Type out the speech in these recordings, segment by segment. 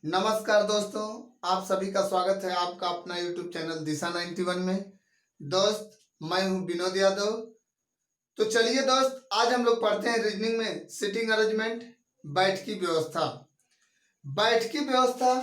नमस्कार दोस्तों, आप सभी का स्वागत है आपका अपना YouTube चैनल दिशा 91 में। दोस्त, मैं हूं विनोद यादव। तो चलिए दोस्त, आज हम लोग पढ़ते हैं रीजनिंग में सिटिंग अरेंजमेंट, बैठकी व्यवस्था। बैठकी व्यवस्था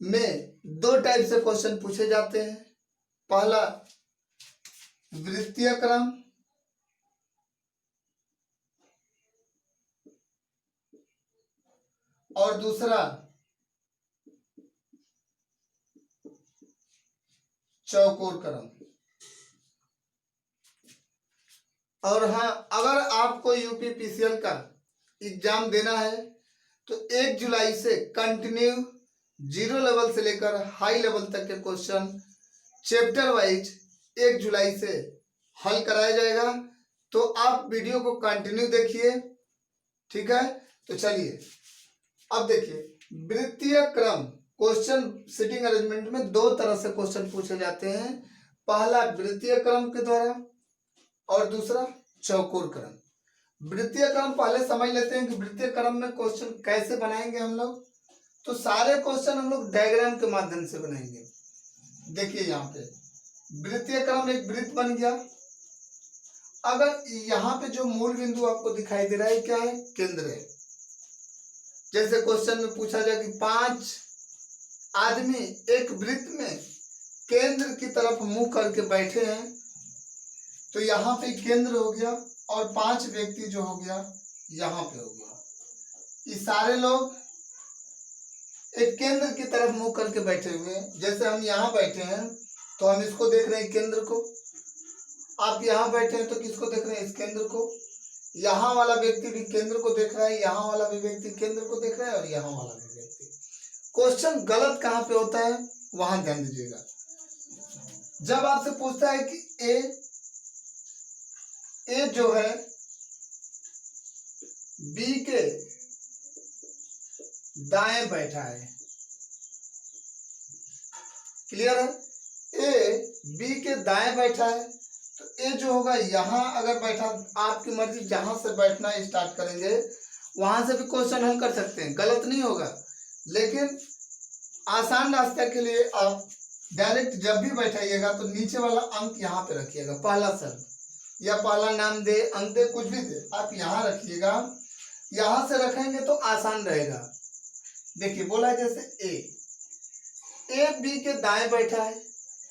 में दो टाइप से क्वेश्चन पूछे जाते हैं। पहला वृत्तीय क्रम और दूसरा चौकोर क्रम। और हाँ, अगर आपको यूपीपीसीएल का एग्जाम देना है तो 1 जुलाई से कंटिन्यू 0 लेवल से लेकर हाई लेवल तक के क्वेश्चन चैप्टर वाइज 1 जुलाई से हल कराया जाएगा। तो आप वीडियो को कंटिन्यू देखिए, ठीक है। तो चलिए अब देखिए, वृत्तीय क्रम क्वेश्चन सिटिंग अरेंजमेंट में दो तरह से क्वेश्चन पूछे जाते हैं। पहला वृत्तीय क्रम के द्वारा और दूसरा चौकोर क्रम। वृत्तीय क्रम पहले समझ लेते हैं कि वृत्तीय क्रम में क्वेश्चन कैसे बनाएंगे हम लोग। तो सारे क्वेश्चन हम लोग डायग्राम के माध्यम से बनाएंगे। देखिए यहाँ पे वृत्तीय क्रम एक वृत्त बन गया। अगर यहाँ पे जो मूल बिंदु आपको दिखाई दे रहा है क्या है? केंद्र है। जैसे क्वेश्चन में पूछा जाए कि 5 आदमी एक वृत्त में केंद्र की तरफ मुंह करके बैठे हैं, तो यहाँ पे केंद्र हो गया और 5 व्यक्ति जो हो गया यहाँ पे हो गया। ये सारे लोग एक केंद्र की तरफ मुंह करके बैठे हुए हैं। जैसे हम यहाँ बैठे हैं तो हम इसको देख रहे हैं, केंद्र को। आप यहाँ बैठे हैं तो किसको देख रहे हैं? इस केंद्र को। यहाँ वाला व्यक्ति भी केंद्र को देख रहा है, यहाँ वाला भी व्यक्ति केंद्र को देख रहा है और यहाँ वाला भी व्यक्ति। क्वेश्चन गलत कहाँ पे होता है वहां ध्यान दीजिएगा। जब आपसे पूछता है कि ए जो है बी के दाएं बैठा है, क्लियर है? ए बी के दाएं बैठा है तो ए जो होगा यहाँ अगर बैठा, आपकी मर्जी जहां से बैठना स्टार्ट करेंगे वहां से भी क्वेश्चन हल कर सकते हैं, गलत नहीं होगा। लेकिन आसान रास्ते के लिए आप डायरेक्ट जब भी बैठाइएगा तो नीचे वाला अंक यहाँ पे रखिएगा। पहला शब्द या पहला नाम दे, अंक दे, कुछ भी दे, आप यहाँ रखिएगा। यहाँ से रखेंगे तो आसान रहेगा। देखिए बोला है जैसे ए बी के दाएं बैठा है।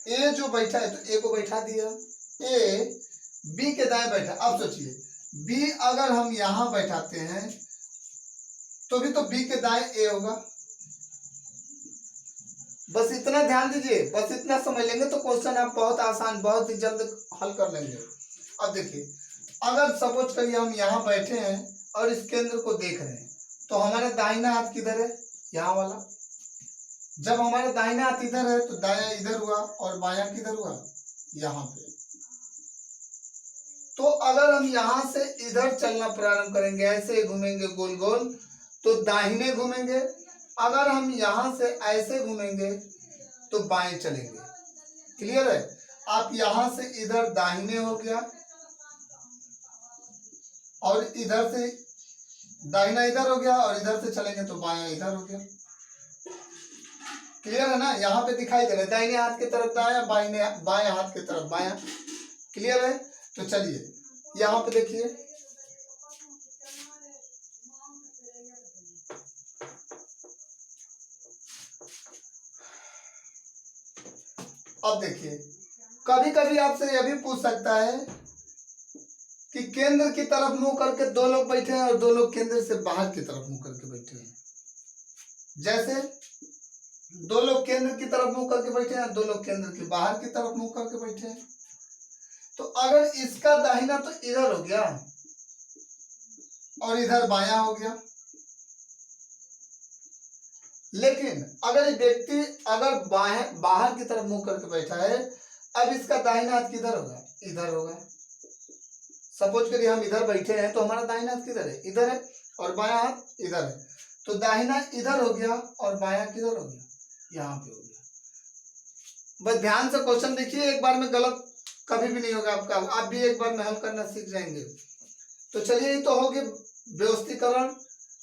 ए जो बैठा है तो ए को बैठा दिया, ए बी के दाएं बैठा। अब सोचिए बी अगर हम यहाँ बैठाते हैं तो भी तो बी के दाएं ए होगा। बस इतना ध्यान दीजिए, बस इतना समझ लेंगे तो क्वेश्चन आप बहुत आसान, बहुत ही जल्द हल कर लेंगे। अब देखिए, अगर सपोज करिए हम यहाँ बैठे हैं और इस केंद्र को देख रहे हैं तो हमारा दाहिना हाथ किधर है? यहाँ वाला। जब हमारा दाहिना हाथ इधर है तो दाया इधर हुआ और बायां किधर हुआ? यहाँ पे। तो अगर हम यहाँ से इधर चलना प्रारंभ करेंगे, ऐसे घूमेंगे गोल गोल, तो दाहिने घूमेंगे। अगर हम यहाँ से ऐसे घूमेंगे तो बाएं चलेंगे। क्लियर है? आप यहाँ से इधर दाहिने हो गया और इधर से दाहिना इधर हो गया और इधर से चलेंगे तो बायां इधर हो गया। क्लियर है ना? यहाँ पे दिखाई दे रहा है दाहिने हाथ की तरफ दायां, बाएं हाथ की तरफ बायां। क्लियर है? तो चलिए यहाँ पे देखिए, अब देखिए कभी कभी आपसे यह भी पूछ सकता है कि केंद्र की तरफ मुंह करके दो लोग बैठे हैं और दो लोग केंद्र से बाहर की तरफ मुंह करके बैठे हैं। जैसे दो लोग केंद्र की तरफ मुंह करके बैठे हैं, दो लोग केंद्र के बाहर की तरफ मुंह करके बैठे हैं। तो अगर इसका दाहिना तो इधर हो गया और इधर बायां हो गया। लेकिन अगर व्यक्ति अगर बाहर की तरफ मुंह करके बैठा है, अब इसका दाहिना हाथ किधर होगा? इधर होगा। सपोज करिए हम इधर बैठे हैं तो हमारा दाहिना हाथ किधर है? इधर है और बायां हाथ इधर है। तो दाहिना इधर हो गया और बायां किधर हो गया? यहाँ पे हो गया। बस ध्यान से क्वेश्चन देखिए, एक बार में गलत कभी भी नहीं होगा आपका। आप भी एक बार में हल करना सीख जाएंगे। तो चलिए, ये तो हो गया व्यवस्थीकरण।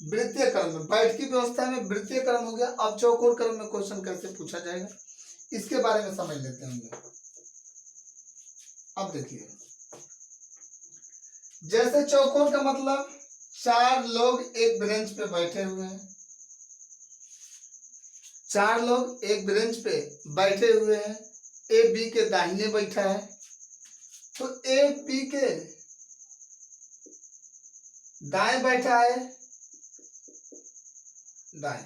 वृत्तीय क्रम में, बैठकी व्यवस्था में वृत्तीय क्रम हो गया। अब चौकोर क्रम में क्वेश्चन कैसे पूछा जाएगा इसके बारे में समझ लेते हैं हम लोग। अब देखिए, जैसे चौकोर का मतलब 4 लोग एक बेंच पे बैठे हुए हैं, 4 लोग एक बेंच पे बैठे हुए हैं। ए बी के दाहिने बैठा है, तो ए बी के दाएं बैठा है, दाएं।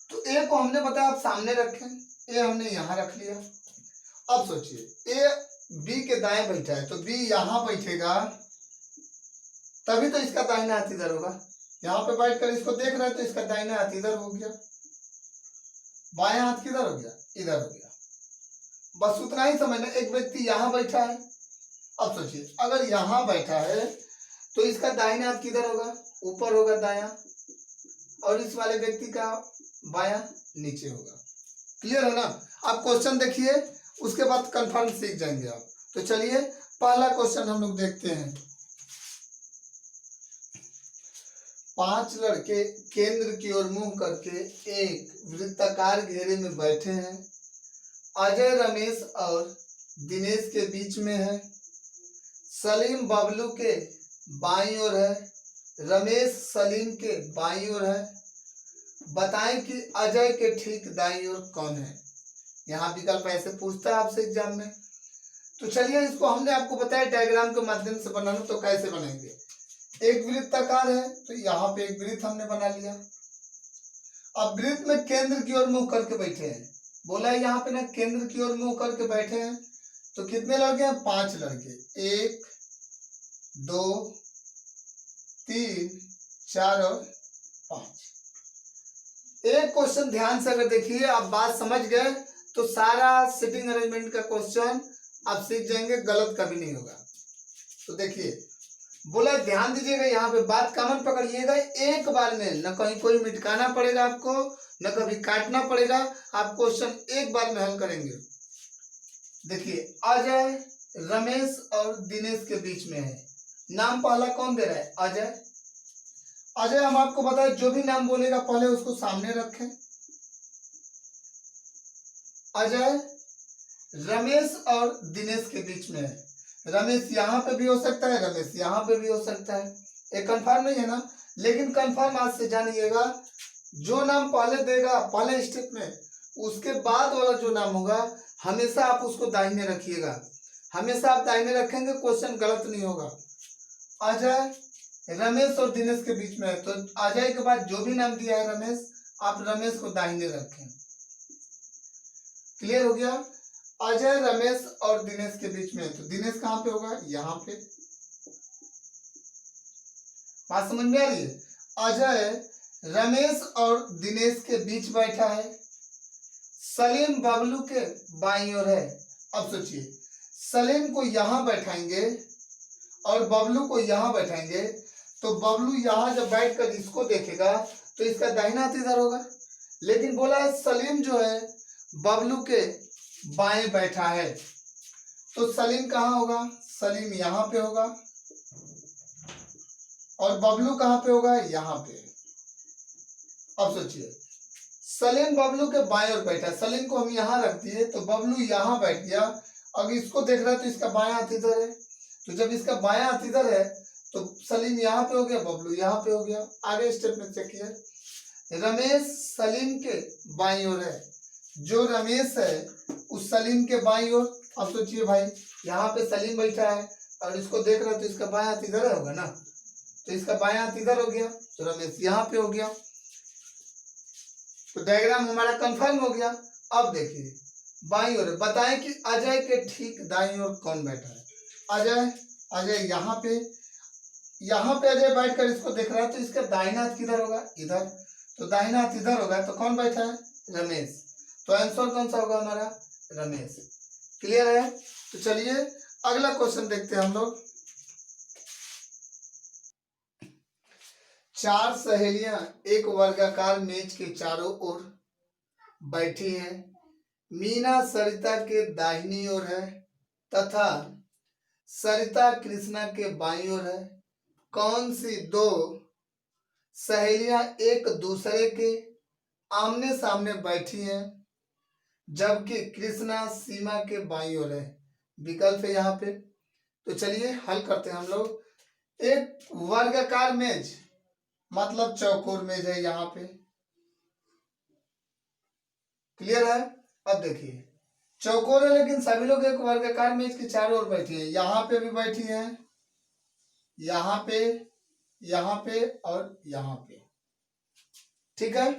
तो ए को हमने बताया आप सामने रखें, ए हमने यहां रख लिया। अब सोचिए, ए बी के दाएं बैठा है, तो बी यहां बैठेगा, तभी तो इसका दाहिना हाथ इधर होगा। यहाँ पे बैठ कर इसको देख रहे हैं तो इसका दाहिना हाथ इधर हो गया, बाएं हाथ किधर हो गया, इधर हो गया। बस उतना ही समझना। एक व्यक्ति यहाँ बैठा है, अब सोचिए अगर यहाँ बैठा है तो इसका दाहिना हाथ किधर होगा, ऊपर होगा दायां, और इस वाले व्यक्ति का बायां नीचे होगा। क्लियर है ना? आप क्वेश्चन देखिए, उसके बाद कंफर्म सीख जाएंगे आप। तो चलिए पहला क्वेश्चन हम लोग देखते हैं। 5 लड़के केंद्र की ओर मुंह करके एक वृत्ताकार घेरे में बैठे हैं। अजय रमेश और दिनेश के बीच में है। सलीम बबलू के बाईं ओर है, रमेश सलीम के बाईं ओर है। बताएं कि अजय के ठीक दाईं ओर कौन है। यहाँ विकल्प ऐसे पूछता है आपसे एग्जाम में। तो चलिए इसको हमने आपको बताया डायग्राम के माध्यम से बनाना, तो कैसे बनाएंगे। एक वृत्ताकार है तो यहाँ पे एक वृत्त हमने बना लिया। अब वृत्त में केंद्र की ओर मुंह करके बैठे हैं, बोला है यहाँ पे ना केंद्र की ओर मुंह करके बैठे हैं। तो कितने लड़के हैं, 5 लड़के, 1 2 3 4 और 5। एक क्वेश्चन ध्यान से अगर देखिए, आप बात समझ गए तो सारा सिटिंग अरेंजमेंट का क्वेश्चन आप सीख जाएंगे, गलत कभी नहीं होगा। तो देखिए बोला, ध्यान दीजिएगा, यहाँ पे बात कॉमन पकड़िएगा, एक बार में न कहीं कोई मिटकाना पड़ेगा आपको, न कभी काटना पड़ेगा। आप क्वेश्चन एक बार में हल करेंगे। देखिए अजय रमेश और दिनेश के बीच में है। नाम पहला कौन दे रहा है, अजय। अजय हम आपको बताएं, जो भी नाम बोलेगा पहले उसको सामने रखें। अजय रमेश और दिनेश के बीच में है। रमेश यहाँ पे भी हो सकता है, रमेश यहाँ पे भी हो सकता है, एक कंफर्म नहीं है ना। लेकिन कंफर्म आज से जानिएगा, जो नाम पहले देगा पहले स्टेप में, उसके बाद वाला जो नाम होगा हमेशा आप उसको दाहिने रखिएगा। हमेशा आप दाहिने रखेंगे, क्वेश्चन गलत नहीं होगा। अजय रमेश और दिनेश के बीच में है, तो अजय के बाद जो भी नाम दिया है रमेश, आप रमेश को दाहिने रखें। क्लियर हो गया? अजय रमेश और दिनेश के बीच में, तो दिनेश कहाँ पे होगा, यहाँ पे। बात समझ में आ रही है? अजय रमेश और दिनेश के बीच बैठा है। सलीम बबलू के बाईं ओर है। अब सोचिए, सलीम को यहाँ बैठाएंगे और बबलू को यहाँ बैठाएंगे, तो बबलू यहाँ जब बैठकर इसको देखेगा तो इसका दाहिना हाथ इधर होगा। लेकिन बोला है सलीम जो है बबलू के बाएं बैठा है, तो सलीम कहाँ होगा, सलीम यहाँ पे होगा, और बबलू कहाँ पे होगा, यहाँ पे। अब सोचिए, सलीम बबलू के बाएं ओर बैठा है, सलीम को हम यहाँ रख दिए तो बबलू यहाँ बैठ गया। अगर इसको देख रहा है तो इसका बायां हाथ इधर है, तो जब इसका बायां हाथ इधर है तो सलीम यहाँ पे हो गया, बबलू यहाँ पे हो गया। आगे स्टेप में चेकिए, रमेश सलीम के बाईं ओर है। जो रमेश है उस सलीम के बाईं ओर। अब सोचिए भाई, यहाँ पे सलीम बैठा है और इसको देख रहा है तो इसका बायां हाथ इधर होगा ना, तो इसका बायां हाथ इधर हो गया, तो रमेश यहाँ पे हो गया। तो डायग्राम हमारा कंफर्म हो गया। अब देखिए बाईं ओर, बताएं कि अजय के ठीक दाईं ओर कौन बैठा है। अजय, अजय यहाँ पे अजय बैठकर इसको देख रहा है, तो इसका दाहिना हाथ किधर होगा, इधर। तो दाहिना हाथ इधर होगा, तो कौन बैठा है, रमेश। तो आंसर कौन सा होगा हमारा, रमेश। क्लियर है? तो चलिए अगला क्वेश्चन देखते हैं हम लोग। 4 सहेलियां एक वर्गाकार मेज के चारों ओर बैठी हैं। मीना सरिता के दाहिनी ओर है तथा सरिता कृष्णा के बाईं ओर है। कौन सी 2 सहेलियां एक दूसरे के आमने सामने बैठी हैं, जबकि कृष्णा सीमा के बाईं ओर है। विकल्प है यहाँ पे। तो चलिए हल करते हैं हम लोग। एक वर्गाकार मेज मतलब चौकोर मेज है यहाँ पे। क्लियर है? अब देखिए चौकोर है लेकिन सभी लोग एक वर्गाकार मेज के चारों ओर बैठी है। यहाँ पे भी बैठी है, यहाँ पे, यहाँ पे और यहाँ पे। ठीक है,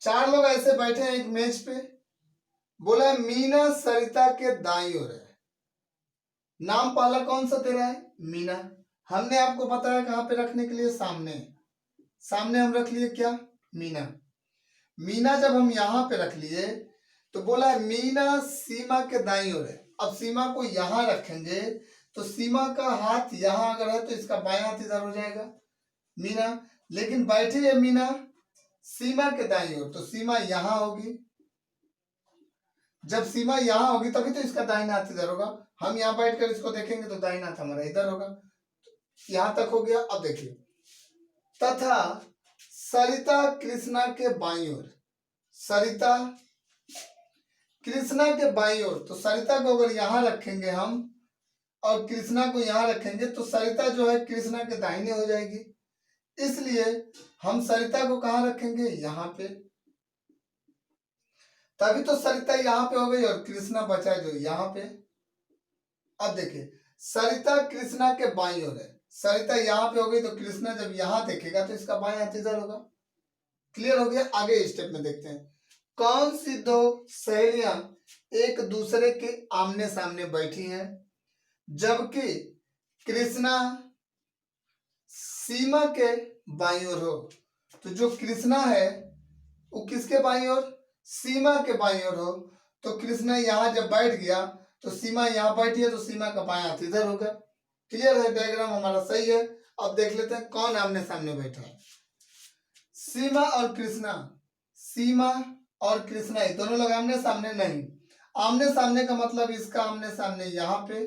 चार लोग ऐसे बैठे हैं एक मेज पे। बोला मीना सरिता के दाईं ओर है। नाम पहला कौन सा तेरा है? मीना। हमने आपको बताया कहाँ पे रखने के लिए? सामने। सामने हम रख लिए क्या? मीना। मीना जब हम यहाँ पे रख लिए तो बोला मीना सीमा के दाईं ओर है। अब सीमा को यहाँ रखेंगे तो सीमा का हाथ यहाँ अगर है तो इसका बायां हाथ इधर हो जाएगा मीना। लेकिन बैठी है मीना सीमा के दाईं ओर, तो सीमा यहाँ होगी। जब सीमा यहाँ होगी तभी तो इसका दाहिना हाथ इधर होगा। हम यहाँ बैठकर इसको देखेंगे तो दाहिना हाथ हमारा इधर होगा। यहाँ तक हो गया। अब देखिए तथा सरिता कृष्णा के बाईं ओर। सरिता कृष्णा के बाईं ओर, तो सरिता को अगर यहाँ रखेंगे हम और कृष्णा को यहाँ रखेंगे तो सरिता जो है कृष्णा के दाहिने हो जाएगी। इसलिए हम सरिता को कहाँ रखेंगे? यहाँ पे। तभी तो सरिता यहाँ पे हो गई और कृष्णा बचा जो यहाँ पे। अब देखिए सरिता कृष्णा के बाईं ओर है। सरिता यहाँ पे हो गई तो कृष्णा जब यहाँ देखेगा तो इसका बायां हाथ इधर होगा। क्लियर हो गया? आगे स्टेप में देखते हैं। कौन सी दो सहेलियां एक दूसरे के आमने सामने बैठी हैं, जबकि कृष्णा सीमा के बाईं ओर हो? तो जो कृष्णा है वो किसके बाईं ओर? सीमा के बाईं ओर हो। तो कृष्णा यहाँ जब बैठ गया तो सीमा यहाँ बैठी है तो सीमा का बायां हाथ इधर होगा। क्लियर है? डायग्राम हमारा सही है। अब देख लेते हैं कौन आमने सामने बैठा है। सीमा और कृष्णा। सीमा और कृष्णा ये दोनों लोग आमने सामने नहीं। आमने सामने का मतलब इसका आमने सामने यहाँ पे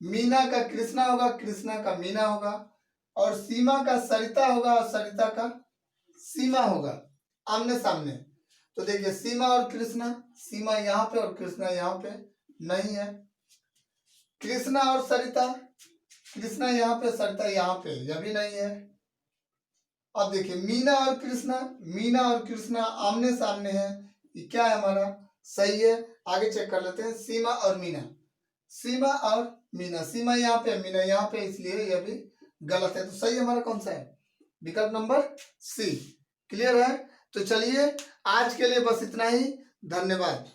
मीना का कृष्णा होगा, कृष्णा का मीना होगा, और सीमा का सरिता होगा और सरिता का सीमा होगा आमने सामने। तो देखिए सीमा और कृष्णा, सीमा यहाँ पे और कृष्णा यहाँ पे नहीं है। कृष्णा और सरिता, कृष्णा यहाँ पे सरिता यहाँ पे, यह भी नहीं है। अब देखिए मीना और कृष्णा, मीना और कृष्णा आमने सामने है। ये क्या है हमारा? सही है। आगे चेक कर लेते हैं। सीमा और मीना, सीमा और मीना, सीमा यहाँ पे मीना यहाँ पे, इसलिए यह भी गलत है। तो सही हमारा कौन सा है? विकल्प नंबर सी। क्लियर है? तो चलिए आज के लिए बस इतना ही। धन्यवाद।